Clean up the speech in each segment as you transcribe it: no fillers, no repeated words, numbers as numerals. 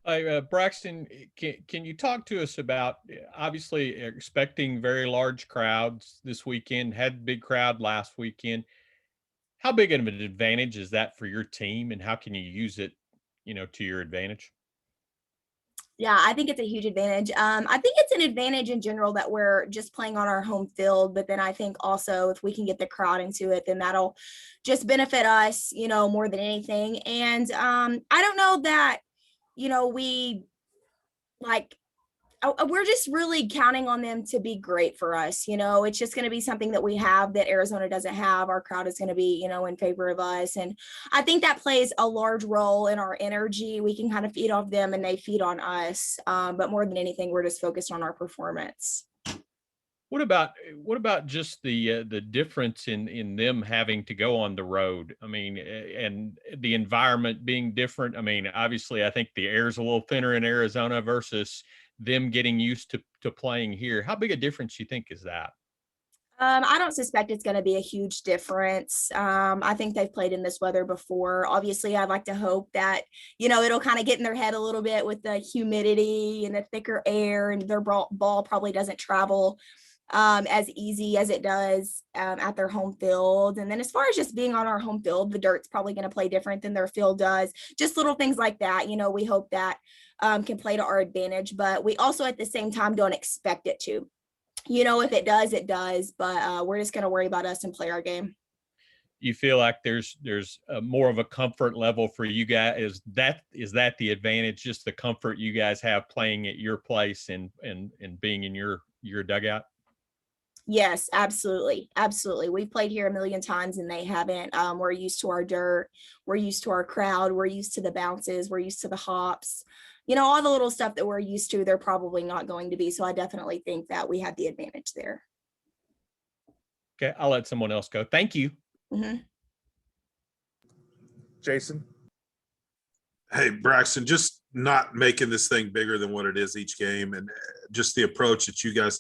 Braxton, can you talk to us about obviously expecting very large crowds this weekend? Had big crowd last weekend. How big of an advantage is that for your team, and how can you use it, to your advantage? Yeah, I think it's a huge advantage. I think it's an advantage in general that we're just playing on our home field. But then I think also if we can get the crowd into it, then that'll just benefit us, more than anything. And I don't know that, we like we're just really counting on them to be great for us. It's just going to be something that we have that Arizona doesn't have. Our crowd is going to be, in favor of us. And I think that plays a large role in our energy. We can kind of feed off them and they feed on us. But more than anything, we're just focused on our performance. What about just the difference in them having to go on the road? I mean, and the environment being different. I mean, obviously, I think the air's a little thinner in Arizona versus them getting used to playing here. How big a difference you think is that? I don't suspect it's going to be a huge difference. I think they've played in this weather before. Obviously, I'd like to hope that, it'll kind of get in their head a little bit with the humidity and the thicker air, and their ball probably doesn't travel as easy as it does at their home field. And then as far as just being on our home field, the dirt's probably going to play different than their field does. Just little things like that. We hope that can play to our advantage, but we also at the same time don't expect it to. If it does, it does. But we're just going to worry about us and play our game. You feel like there's more of a comfort level for you guys? Is that the advantage? Just the comfort you guys have playing at your place and being in your dugout? Yes, absolutely. Absolutely. We've played here a million times and they haven't. We're used to our dirt. We're used to our crowd. We're used to the bounces. We're used to the hops. All the little stuff that we're used to, they're probably not going to be. So I definitely think that we have the advantage there. Okay, I'll let someone else go. Thank you. Mm-hmm. Jason. Hey, Braxton, just not making this thing bigger than what it is each game, and just the approach that you guys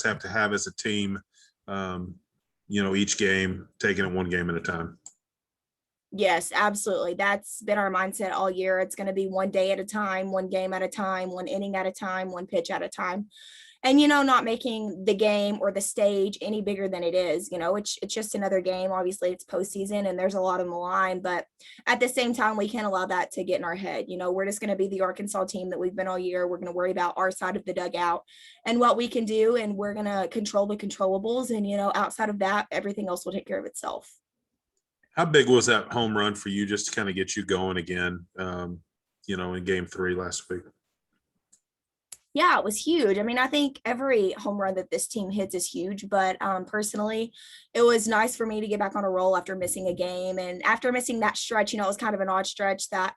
have to have as a team. Each game, taking it one game at a time. Yes, absolutely. That's been our mindset all year. It's going to be one day at a time, one game at a time, one inning at a time, one pitch at a time. And not making the game or the stage any bigger than it is. It's just another game. Obviously, it's postseason and there's a lot on the line, but at the same time, we can't allow that to get in our head. We're just going to be the Arkansas team that we've been all year. We're going to worry about our side of the dugout and what we can do, and we're going to control the controllables. And outside of that, everything else will take care of itself. How big was that home run for you, just to kind of get you going again? In Game 3 last week. Yeah, it was huge. I mean, I think every home run that this team hits is huge, but personally, it was nice for me to get back on a roll after missing a game. And after missing that stretch, it was kind of an odd stretch that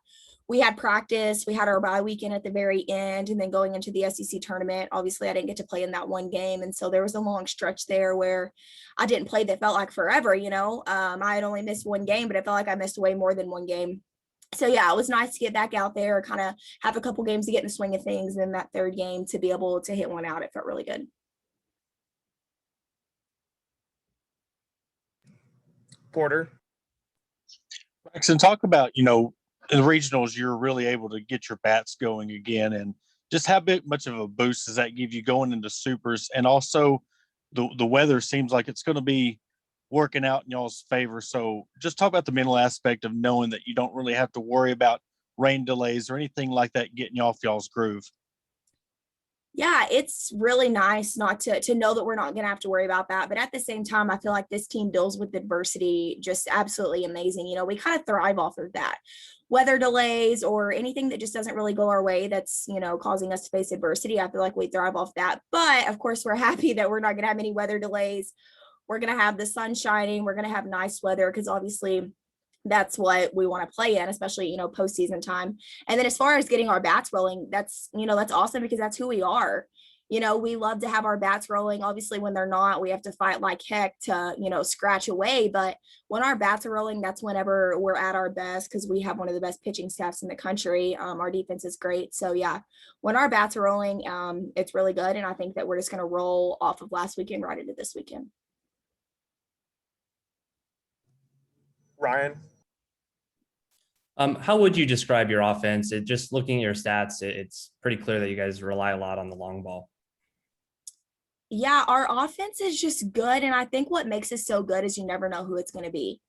we had practice, we had our bye weekend at the very end, and then going into the SEC tournament. Obviously, I didn't get to play in that one game. And so there was a long stretch there where I didn't play that felt like forever. I had only missed one game, but it felt like I missed way more than one game. So yeah, it was nice to get back out there, kind of have a couple games to get in the swing of things. And then that third game to be able to hit one out, it felt really good. Porter. Braxton, talk about, in the regionals, you're really able to get your bats going again, and just how much of a boost does that give you going into supers? And also the weather seems like it's going to be working out in y'all's favor. So just talk about the mental aspect of knowing that you don't really have to worry about rain delays or anything like that getting you off y'all's groove. Yeah, it's really nice not to know that we're not going to have to worry about that. But at the same time, I feel like this team deals with adversity just absolutely amazing. We kind of thrive off of that. Weather delays or anything that just doesn't really go our way that's, causing us to face adversity. I feel like we thrive off that. But of course, we're happy that we're not going to have any weather delays. We're going to have the sun shining. We're going to have nice weather because obviously that's what we want to play in, especially, postseason time. And then as far as getting our bats rolling, that's awesome because that's who we are. We love to have our bats rolling. Obviously, when they're not, we have to fight like heck to, scratch away. But when our bats are rolling, that's whenever we're at our best because we have one of the best pitching staffs in the country. Our defense is great. So yeah, when our bats are rolling, it's really good. And I think that we're just going to roll off of last weekend right into this weekend. Ryan. How would you describe your offense? Just looking at your stats, it's pretty clear that you guys rely a lot on the long ball. Yeah, our offense is just good. And I think what makes us so good is you never know who it's going to be.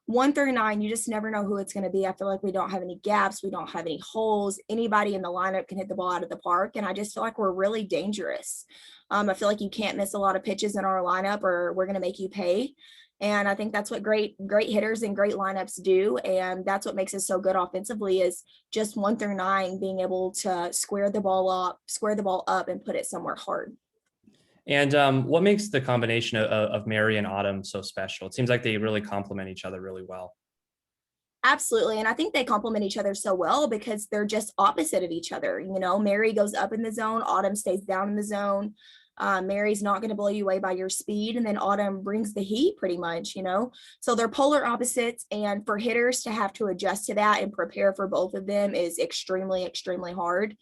1 through 9, you just never know who it's going to be. I feel like we don't have any gaps. We don't have any holes. Anybody in the lineup can hit the ball out of the park. And I just feel like we're really dangerous. I feel like you can't miss a lot of pitches in our lineup or we're going to make you pay. And I think that's what great hitters and great lineups do. And that's what makes us so good offensively is just 1 through 9 being able to square the ball up and put it somewhere hard. And what makes the combination of Mary and Autumn so special? It seems like they really complement each other really well. Absolutely. And I think they complement each other so well because they're just opposite of each other. You know, Mary goes up in the zone, Autumn stays down in the zone. Mary's not going to blow you away by your speed. And then Autumn brings the heat pretty much, you know. So they're polar opposites. And for hitters to have to adjust to that and prepare for both of them is extremely, extremely hard.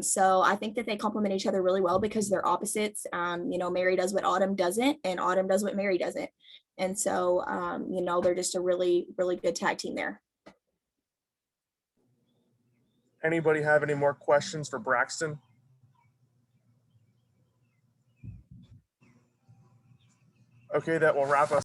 So I think that they complement each other really well because they're opposites. You know, Mary does what Autumn doesn't, and Autumn does what Mary doesn't. And so, you know, they're just a really, really good tag team there. Anybody have any more questions for Braxton? Okay, that will wrap us